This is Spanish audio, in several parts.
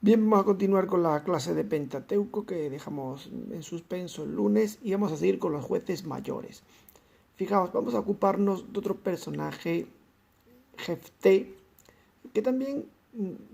Bien, vamos a continuar con la clase de Pentateuco que dejamos en suspenso el lunes y vamos a seguir con los jueces mayores. Fijaos, vamos a ocuparnos de otro personaje, Jefté, que también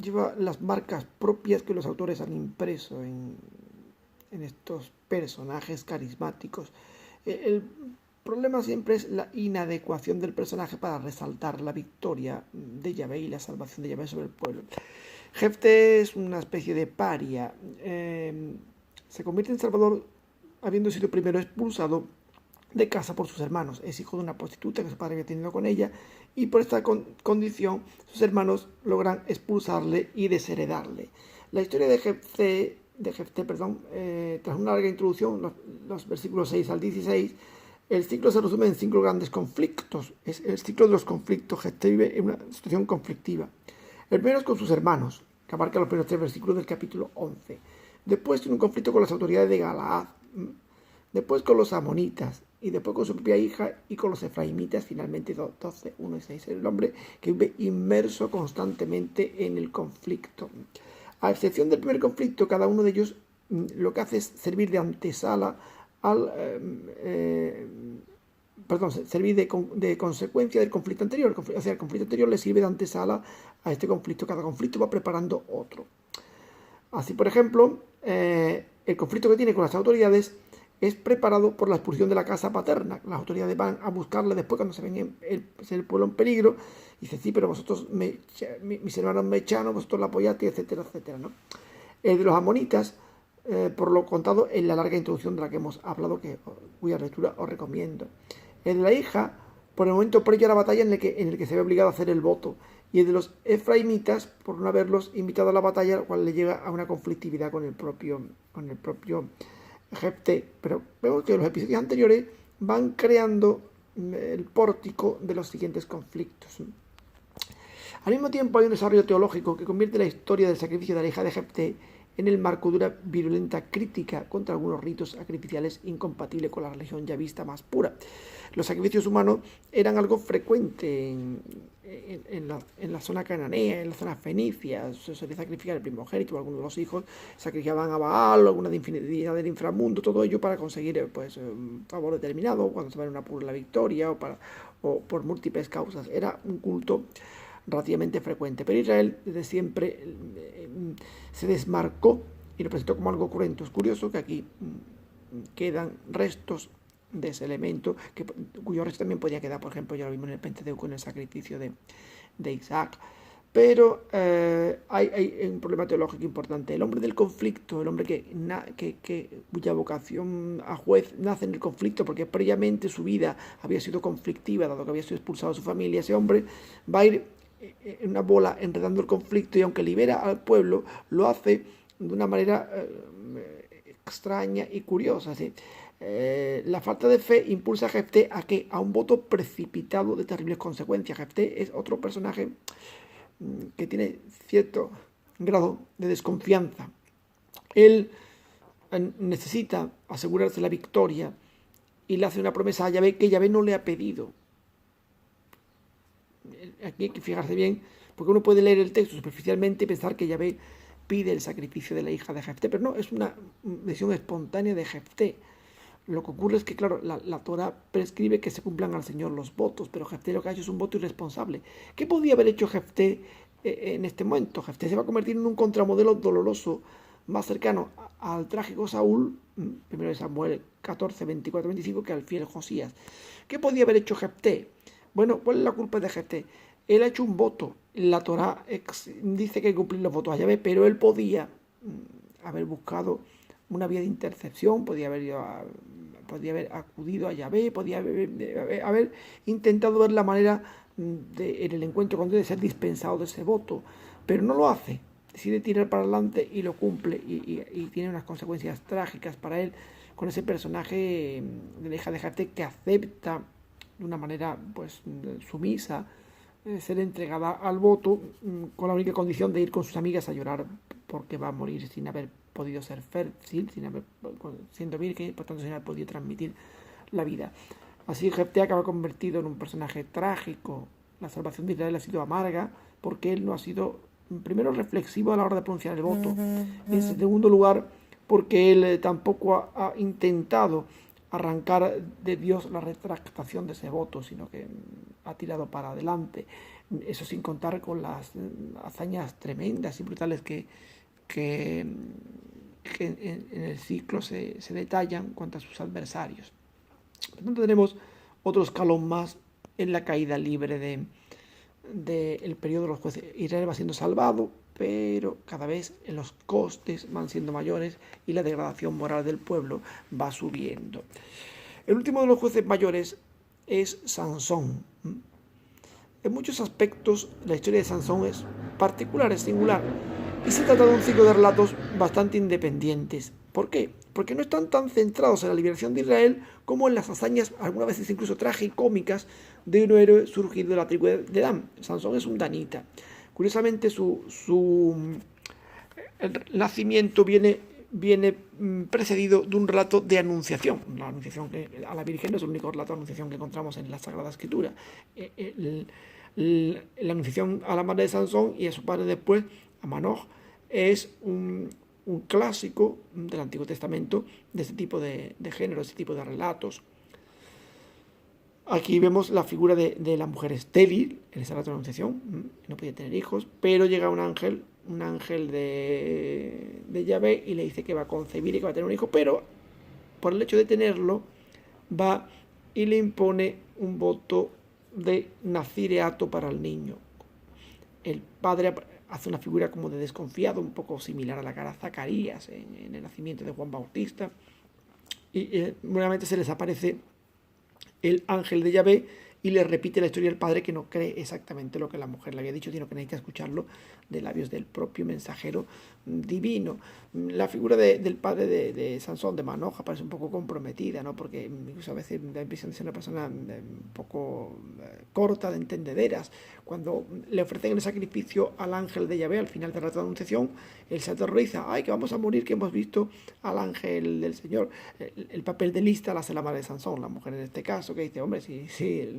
lleva las marcas propias que los autores han impreso en estos personajes carismáticos. El problema siempre es la inadecuación del personaje para resaltar la victoria de Yahvé y la salvación de Yahvé sobre el pueblo. Jefté es una especie de paria. Se convierte en salvador habiendo sido primero expulsado de casa por sus hermanos. Es hijo de una prostituta que su padre había tenido con ella y por esta condición sus hermanos logran expulsarle y desheredarle. La historia de Jefté, tras una larga introducción, los versículos 6 al 16, el ciclo se resume en 5 grandes conflictos. Es el ciclo de los conflictos. Jefté vive en una situación conflictiva. El primero es con sus hermanos, que abarca los primeros 3 versículos del capítulo 11. Después tiene un conflicto con las autoridades de Galaad. Después con los amonitas. Y después con su propia hija y con los efraimitas, finalmente 12, 1 y 6. El hombre que vive inmerso constantemente en el conflicto. A excepción del primer conflicto, cada uno de ellos lo que hace es servir de antesala al... servir de consecuencia del conflicto anterior. O sea, el conflicto anterior le sirve de antesala a este conflicto. Cada conflicto va preparando otro. Así, por ejemplo, el conflicto que tiene con las autoridades es preparado por la expulsión de la casa paterna. Las autoridades van a buscarle después cuando se ven el pueblo en peligro. Y dice, sí, pero vosotros, mis hermanos me echaron, vosotros la apoyaste, etcétera, etcétera, ¿no? El de los amonitas, por lo contado en la larga introducción de la que hemos hablado, cuya lectura os recomiendo. El de la hija, por el momento previo a la batalla en el que se ve obligado a hacer el voto. Y el de los efraimitas, por no haberlos invitado a la batalla, lo cual le llega a una conflictividad con el propio Jefté. Pero vemos que los episodios anteriores van creando el pórtico de los siguientes conflictos. Al mismo tiempo hay un desarrollo teológico que convierte la historia del sacrificio de la hija de Jefté en el marco de una virulenta crítica contra algunos ritos sacrificiales incompatibles con la religión yavista más pura. Los sacrificios humanos eran algo frecuente en la zona cananea, en la zona fenicia. Se solía sacrificar el primogénito, algunos de los hijos sacrificaban a Baal o alguna divinidad del inframundo, todo ello para conseguir un favor determinado, cuando se va a una pura la victoria o por múltiples causas. Era un culto relativamente frecuente, pero Israel desde siempre se desmarcó y lo presentó como algo cruento. Es curioso que aquí quedan restos de ese elemento, cuyo resto también podía quedar, por ejemplo, ya lo vimos en el Pentateuco, en el sacrificio de Isaac. Pero hay un problema teológico importante. El hombre del conflicto, el hombre cuya vocación a juez nace en el conflicto, porque previamente su vida había sido conflictiva, dado que había sido expulsado de su familia, ese hombre va a ir en una bola enredando el conflicto, y aunque libera al pueblo, lo hace de una manera extraña y curiosa. ¿Sí? La falta de fe impulsa a Jefté a un voto precipitado de terribles consecuencias. Jefté es otro personaje que tiene cierto grado de desconfianza. Él necesita asegurarse la victoria y le hace una promesa a Yahvé que Yahvé no le ha pedido. Aquí hay que fijarse bien, porque uno puede leer el texto superficialmente y pensar que Yahvé pide el sacrificio de la hija de Jefté, pero no, es una decisión espontánea de Jefté. Lo que ocurre es que, claro, la Torah prescribe que se cumplan al Señor los votos, pero Jefté lo que ha hecho es un voto irresponsable. ¿Qué podía haber hecho Jefté en este momento? Jefté se va a convertir en un contramodelo doloroso más cercano al trágico Saúl, primero de Samuel 14, 24, 25, que al fiel Josías. ¿Qué podía haber hecho Jefté? Bueno, ¿cuál es la culpa de Jefté? Él ha hecho un voto. La Torah dice que hay que cumplir los votos a Yahvé, pero él podía haber buscado una vía de intercepción, podía haber acudido a Yahvé, podía haber intentado ver la manera en el encuentro con Dios de ser dispensado de ese voto, pero no lo hace. Decide tirar para adelante y lo cumple, y tiene unas consecuencias trágicas para él con ese personaje de la hija de Jefté que acepta de una manera sumisa ser entregada al voto, con la única condición de ir con sus amigas a llorar porque va a morir sin haber podido ser fértil, siendo virgen, por tanto sin haber podido transmitir la vida. Así Jefté acaba convertido en un personaje trágico. La salvación de Israel ha sido amarga porque él no ha sido primero, reflexivo a la hora de pronunciar el voto. En segundo lugar, porque él tampoco ha intentado arrancar de Dios la retractación de ese voto, sino que ha tirado para adelante. Eso sin contar con las hazañas tremendas y brutales que en el ciclo se detallan en cuanto a sus adversarios. Por tanto, tenemos otro escalón más en la caída libre del periodo de los jueces. Israel va siendo salvado, pero cada vez los costes van siendo mayores y la degradación moral del pueblo va subiendo. El último de los jueces mayores es Sansón. En muchos aspectos la historia de Sansón es particular, es singular, y se trata de un ciclo de relatos bastante independientes. ¿Por qué? Porque no están tan centrados en la liberación de Israel como en las hazañas, algunas veces incluso tragicómicas, de un héroe surgido de la tribu de Dan. Sansón es un danita. Curiosamente, el nacimiento viene precedido de un relato de anunciación. La anunciación a la Virgen no es el único relato de anunciación que encontramos en la Sagrada Escritura. La anunciación a la madre de Sansón y a su padre después, a Manoch, es un clásico del Antiguo Testamento de este tipo de género, de este tipo de relatos. Aquí vemos la figura de la mujer estéril en esa relato de anunciación, no podía tener hijos, pero llega un ángel de Yahvé y le dice que va a concebir y que va a tener un hijo, pero por el hecho de tenerlo va y le impone un voto de nazireato para el niño. El padre hace una figura como de desconfiado, un poco similar a la cara de Zacarías en el nacimiento de Juan Bautista, y nuevamente se les aparece el ángel de Yahvé y le repite la historia del padre, que no cree exactamente lo que la mujer le había dicho, sino que necesita escucharlo de labios del propio mensajero divino. La figura del padre de Sansón, de Manoch, parece un poco comprometida, ¿no? Porque incluso a veces da la impresión de ser una persona un poco corta de entendederas. Cuando le ofrecen el sacrificio al ángel de Yahvé al final del relato de anunciación, él se aterroriza: ¡ay, que vamos a morir, que hemos visto al ángel del Señor! El papel de lista la hace la madre de Sansón, la mujer en este caso, que dice: hombre, si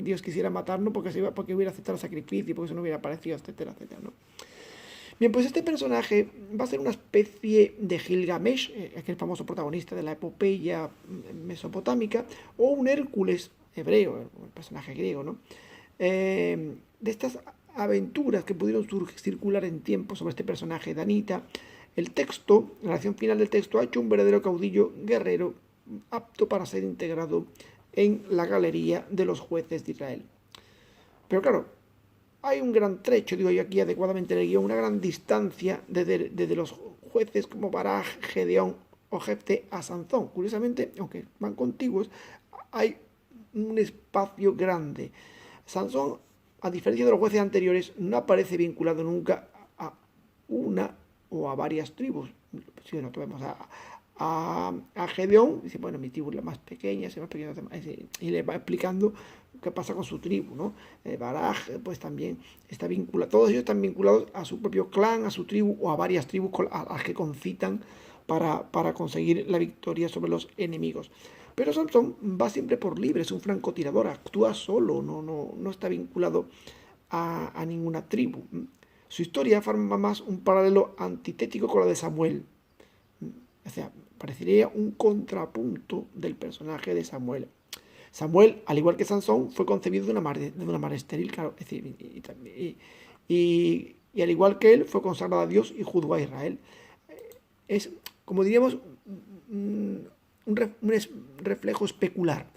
Dios quisiera matarnos, porque hubiera aceptado el sacrificio, porque eso no hubiera aparecido, etcétera, etcétera, ¿no? Bien, pues este personaje va a ser una especie de Gilgamesh, aquel famoso protagonista de la epopeya mesopotámica, o un Hércules hebreo, el personaje griego, ¿no? De estas aventuras que pudieron circular en tiempo sobre este personaje danita, el texto, la relación final del texto, ha hecho un verdadero caudillo guerrero apto para ser integrado en la galería de los jueces de Israel. Pero claro, hay un gran trecho, digo yo aquí adecuadamente en el guión, una gran distancia desde los jueces como Baraj, Gedeón o Jefte a Sansón. Curiosamente, aunque van contiguos, hay un espacio grande. Sansón, a diferencia de los jueces anteriores, no aparece vinculado nunca a una o a varias tribus. Si no vemos a Gedeón, dice: bueno, mi tribu es la más pequeña, es más pequeña, y le va explicando qué pasa con su tribu, ¿no? Baraj, pues también está vinculado, todos ellos están vinculados a su propio clan, a su tribu o a varias tribus a las que concitan para conseguir la victoria sobre los enemigos. Pero Sansón va siempre por libre, es un francotirador, actúa solo, no está vinculado a ninguna tribu. Su historia forma más un paralelo antitético con la de Samuel. O sea, parecería un contrapunto del personaje de Samuel. Samuel, al igual que Sansón, fue concebido de una madre estéril, claro, es decir, y al igual que él, fue consagrado a Dios y juzgó a Israel. Es, como diríamos, un reflejo especular.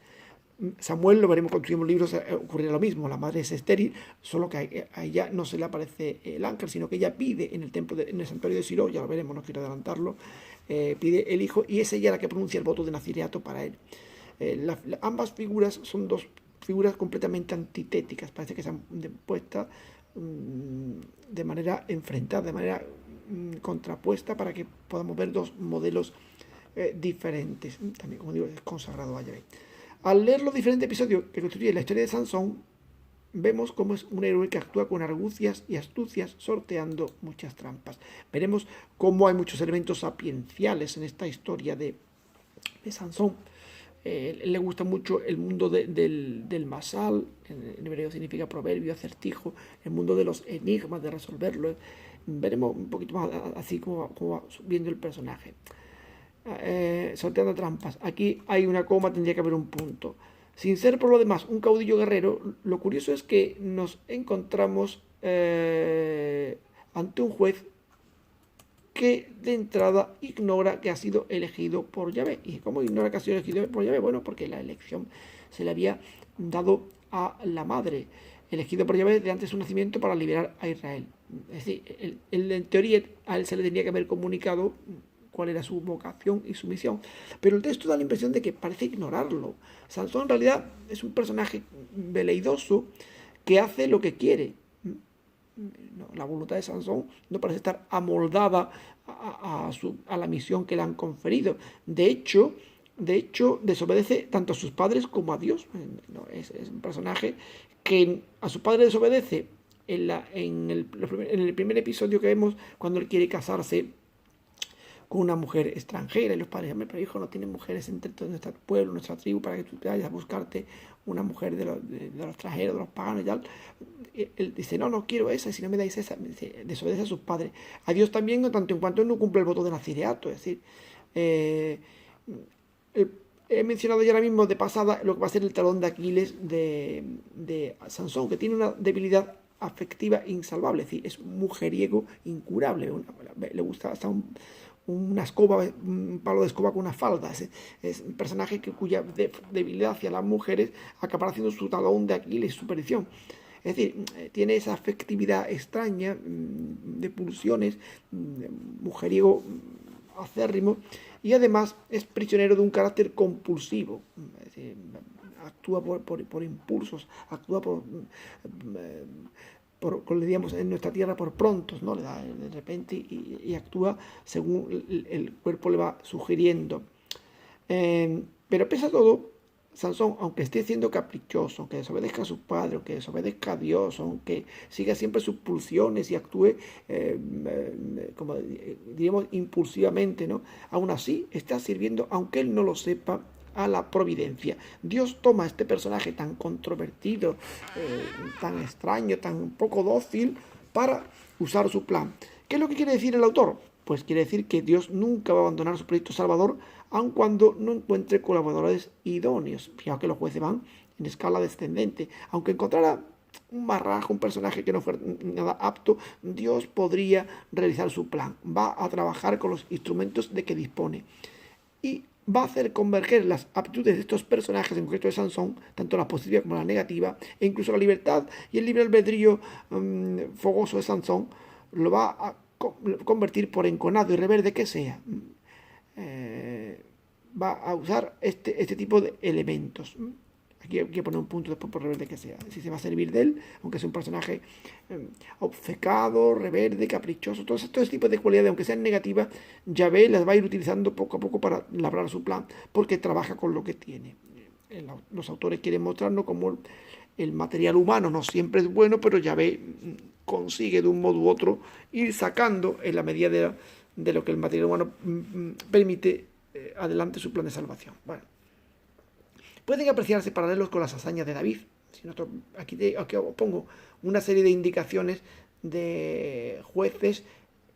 Samuel, lo veremos cuando estudiemos libros, ocurrirá lo mismo. La madre es estéril, solo que a ella no se le aparece el ángel, sino que ella pide en el templo, en el santuario de Silo, ya lo veremos, no quiero adelantarlo, pide el hijo y es ella la que pronuncia el voto de nazireato para él. Ambas figuras son dos figuras completamente antitéticas, parece que se han puesto de manera enfrentada, de manera contrapuesta, para que podamos ver dos modelos diferentes. También, como digo, es consagrado a Yahvé. Al leer los diferentes episodios que constituyen la historia de Sansón, vemos cómo es un héroe que actúa con argucias y astucias, sorteando muchas trampas. Veremos cómo hay muchos elementos sapienciales en esta historia de Sansón. Le gusta mucho el mundo del masal, en hebreo significa proverbio, acertijo, el mundo de los enigmas, de resolverlo. Veremos un poquito más así como va viendo el personaje. Sorteando trampas. Aquí hay una coma, tendría que haber un punto. Sin ser por lo demás un caudillo guerrero, lo curioso es que nos encontramos ante un juez que de entrada ignora que ha sido elegido por Yahvé. ¿Y cómo ignora que ha sido elegido por Yahvé? Bueno, porque la elección se le había dado a la madre, elegido por Yahvé de antes de su nacimiento para liberar a Israel. Es decir, en teoría a él se le tenía que haber comunicado cuál era su vocación y su misión. Pero el texto da la impresión de que parece ignorarlo. Sansón en realidad es un personaje veleidoso que hace lo que quiere. No, la voluntad de Sansón no parece estar amoldada a la misión que le han conferido. De hecho, desobedece tanto a sus padres como a Dios. No, es un personaje que a su padre desobedece en el primer episodio que vemos cuando él quiere casarse con una mujer extranjera y los padres dicen, pero hijo, no tiene mujeres entre todo nuestro pueblo, nuestra tribu, para que tú te vayas a buscarte una mujer de los extranjeros, de los paganos y tal. Él dice, no quiero esa, y si no me dais esa, desobedece a sus padres. A Dios también, no tanto en cuanto él no cumple el voto de nazireato, es decir, he mencionado ya ahora mismo de pasada lo que va a ser el talón de Aquiles de Sansón, que tiene una debilidad afectiva insalvable, es decir, es un mujeriego incurable, le gusta hasta una escoba, un palo de escoba con una falda. Es un personaje cuya debilidad hacia las mujeres acaba haciendo su talón de Aquiles, su perdición. Es decir, tiene esa afectividad extraña de pulsiones, mujeriego acérrimo, y además es prisionero de un carácter compulsivo. Es decir, actúa por impulsos, actúa como le digamos en nuestra tierra, por prontos, ¿no? Le da de repente y actúa según el cuerpo le va sugiriendo. Pero pese a todo, Sansón, aunque esté siendo caprichoso, aunque desobedezca a sus padres, aunque desobedezca a Dios, aunque siga siempre sus pulsiones y actúe, como diríamos, impulsivamente, ¿no? Aún así está sirviendo, aunque él no lo sepa, a la providencia. Dios toma a este personaje tan controvertido, tan extraño, tan poco dócil, para usar su plan. ¿Qué es lo que quiere decir el autor? Pues quiere decir que Dios nunca va a abandonar su proyecto salvador, aun cuando no encuentre colaboradores idóneos. Fijaos que los jueces van en escala descendente. Aunque encontrara un marrajo, un personaje que no fuera nada apto, Dios podría realizar su plan. Va a trabajar con los instrumentos de que dispone. Y va a hacer converger las aptitudes de estos personajes, en concreto de Sansón, tanto la positiva como la negativa, e incluso la libertad y el libre albedrío fogoso de Sansón, lo va a convertir, por enconado y reverde que sea, va a usar este tipo de elementos. Aquí hay que poner un punto después por reverde que sea. Si se va a servir de él, aunque sea un personaje obcecado, reverde, caprichoso, todo este tipo de cualidades, aunque sean negativas, Yahvé las va a ir utilizando poco a poco para labrar su plan, porque trabaja con lo que tiene. Los autores quieren mostrarnos cómo el material humano no siempre es bueno, pero Yahvé consigue de un modo u otro ir sacando, en la medida de lo que el material humano permite, adelante su plan de salvación. Bueno, pueden apreciarse paralelos con las hazañas de David. Aquí os pongo una serie de indicaciones de jueces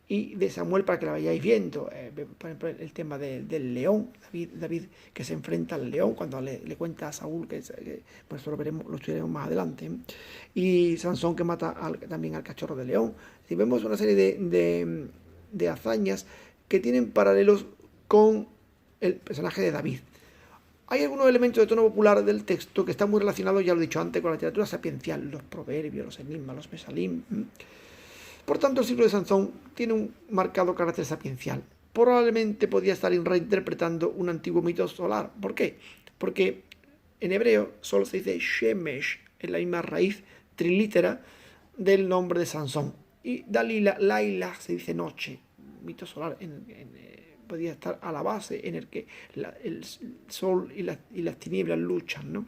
y de Samuel para que la vayáis viendo. Por ejemplo, el tema del león, David que se enfrenta al león cuando le cuenta a Saúl, pues eso lo estudiaremos más adelante. Y Sansón que mata también al cachorro de león. Si vemos una serie de hazañas que tienen paralelos con el personaje de David. Hay algunos elementos de tono popular del texto que están muy relacionados, ya lo he dicho antes, con la literatura sapiencial, los proverbios, los enigmas, los mesalim. Por tanto, el ciclo de Sansón tiene un marcado carácter sapiencial. Probablemente podría estar reinterpretando un antiguo mito solar. ¿Por qué? Porque en hebreo solo se dice Shemesh, en la misma raíz trilítera del nombre de Sansón. Y Dalila, Laila, se dice noche, mito solar, podría estar a la base en el que el sol y las tinieblas luchan, ¿no?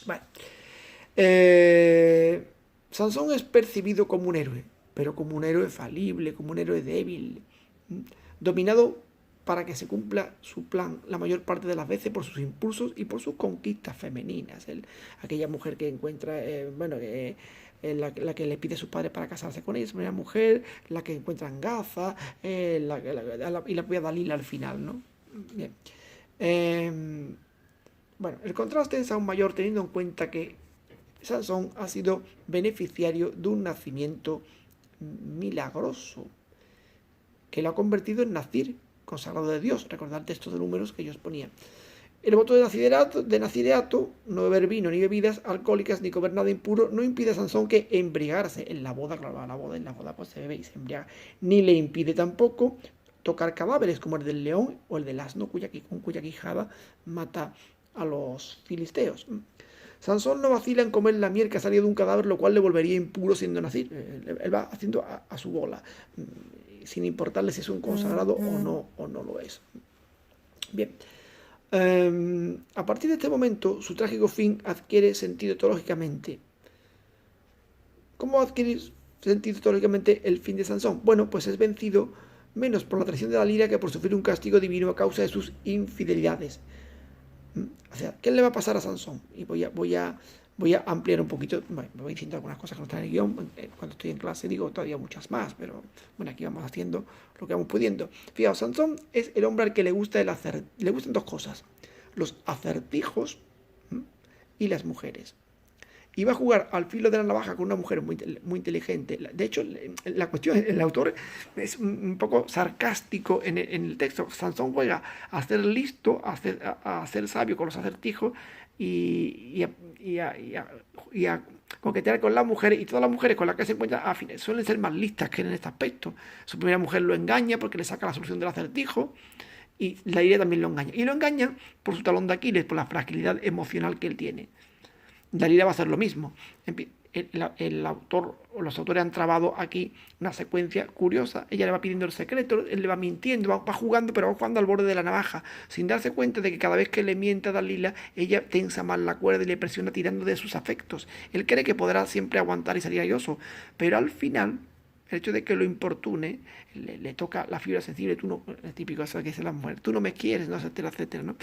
Vale. Sansón es percibido como un héroe, pero como un héroe falible, como un héroe débil, dominado para que se cumpla su plan la mayor parte de las veces por sus impulsos y por sus conquistas femeninas. Aquella mujer que encuentra, la que le pide a sus padres para casarse con ella, es primera mujer, la que encuentra en Gaza, y la propia Dalila al final, ¿no? Bien. Bueno, el contraste es aún mayor teniendo en cuenta que Sansón ha sido beneficiario de un nacimiento milagroso que lo ha convertido en Nazir, consagrado de Dios. Recordad el texto de Números que ellos ponían. El voto de nazireato, no beber vino ni bebidas alcohólicas ni comer nada impuro, no impide a Sansón que embriagarse. En la boda, claro, en la boda pues se bebe y se embriaga. Ni le impide tampoco tocar cadáveres como el del león o el del asno, con cuya quijada mata a los filisteos. Sansón no vacila en comer la miel que ha salido de un cadáver, lo cual le volvería impuro siendo nazir. Él va haciendo a su bola, sin importarle si es un consagrado o no lo es. Bien. A partir de este momento, su trágico fin adquiere sentido teológicamente. ¿Cómo adquiere sentido teológicamente el fin de Sansón? Bueno, pues es vencido menos por la traición de Dalila que por sufrir un castigo divino a causa de sus infidelidades. O sea, ¿qué le va a pasar a Sansón? Y voy a ampliar un poquito, bueno, me voy diciendo algunas cosas que no están en el guión, cuando estoy en clase digo todavía muchas más, pero bueno, aquí vamos haciendo lo que vamos pudiendo. Fijaos, Sansón es el hombre al que le gustan dos cosas, los acertijos y las mujeres. Y va a jugar al filo de la navaja con una mujer muy inteligente. De hecho, la cuestión, el autor es un poco sarcástico en el texto. Sansón juega a ser listo, a ser sabio con los acertijos y a coquetear con las mujeres, y todas las mujeres con las que se encuentra suelen ser más listas que en este aspecto. Su primera mujer lo engaña porque le saca la solución del acertijo, y la idea también lo engaña. Y lo engaña por su talón de Aquiles, por la fragilidad emocional que él tiene. Dalila va a hacer lo mismo. El autor o los autores han trabado aquí una secuencia curiosa. Ella le va pidiendo el secreto, él le va mintiendo, va jugando, pero va jugando al borde de la navaja, sin darse cuenta de que cada vez que le miente a Dalila, ella tensa más la cuerda y le presiona tirando de sus afectos. Él cree que podrá siempre aguantar y salir airoso, pero al final, el hecho de que lo importune, le toca la fibra sensible, tú no, es típico eso que dice la mujer, tú no me quieres, no, etcétera, etcétera, ¿no?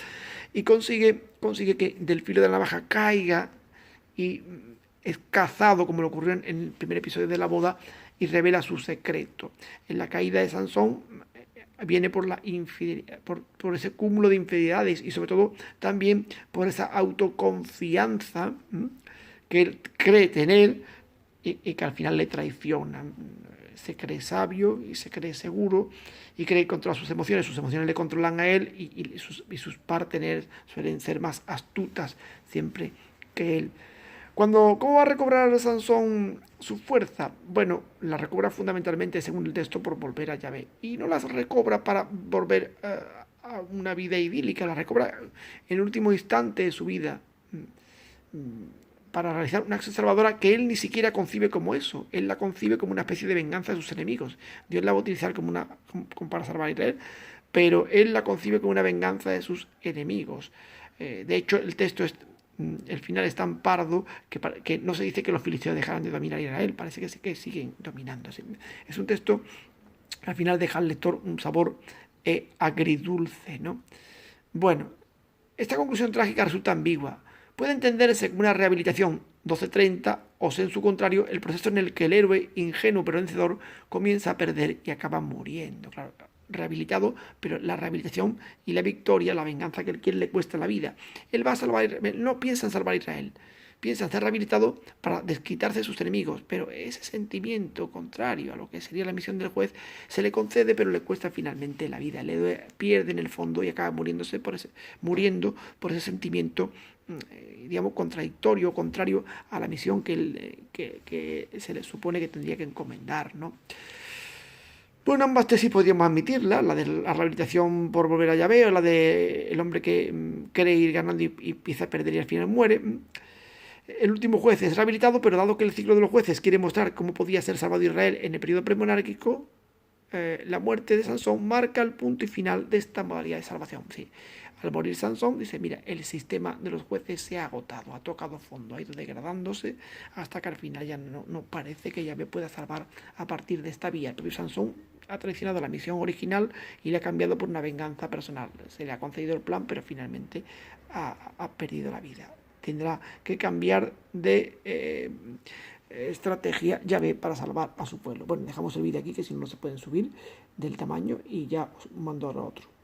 Y consigue que del filo de la navaja caiga y es cazado, como le ocurrió en el primer episodio de la boda, y revela su secreto. En la caída de Sansón viene por la infidelidad, por ese cúmulo de infidelidades, y sobre todo también por esa autoconfianza que él cree tener y que al final le traiciona. Se cree sabio y se cree seguro y cree controlar sus emociones le controlan a él, y sus partners suelen ser más astutas siempre que él. ¿Cómo va a recobrar Sansón su fuerza? Bueno, la recobra fundamentalmente, según el texto, por volver a Yahvé. Y no las recobra para volver a una vida idílica, la recobra en el último instante de su vida, para realizar una acción salvadora que él ni siquiera concibe como eso. Él la concibe como una especie de venganza de sus enemigos. Dios la va a utilizar como para salvar a Israel, pero él la concibe como una venganza de sus enemigos. De hecho, el final es tan pardo que no se dice que los filisteos dejaran de dominar a Israel, parece que siguen dominando. Es un texto que al final deja al lector un sabor agridulce, ¿no? Bueno, esta conclusión trágica resulta ambigua. Puede entenderse como una rehabilitación 12:30, o sea, en su contrario, el proceso en el que el héroe, ingenuo pero vencedor, comienza a perder y acaba muriendo. Claro, rehabilitado, pero la rehabilitación y la victoria, la venganza que él quiere, le cuesta la vida. Él va a salvar, no piensa en salvar a Israel, piensa en ser rehabilitado para desquitarse de sus enemigos, pero ese sentimiento contrario a lo que sería la misión del juez se le concede, pero le cuesta finalmente la vida. Le pierde en el fondo y acaba muriendo por ese sentimiento, digamos, contradictorio, contrario a la misión que se le supone que tendría que encomendar, ¿no? Bueno, ambas tesis podríamos admitirla, la de la rehabilitación por volver a Yahvé, o la de el hombre que quiere ir ganando y empieza a perder y al final muere. El último juez es rehabilitado, pero dado que el ciclo de los jueces quiere mostrar cómo podía ser salvado Israel en el periodo premonárquico, la muerte de Sansón marca el punto y final de esta modalidad de salvación. Sí. Al morir Sansón, dice, mira, el sistema de los jueces se ha agotado, ha tocado fondo, ha ido degradándose hasta que al final ya no parece que Yahvé pueda salvar a partir de esta vía. El propio Sansón ha traicionado la misión original y le ha cambiado por una venganza personal. Se le ha concedido el plan, pero finalmente ha perdido la vida. Tendrá que cambiar de estrategia Yahvé para salvar a su pueblo. Bueno, dejamos el vídeo aquí, que si no, no se pueden subir del tamaño, y ya os mando ahora otro.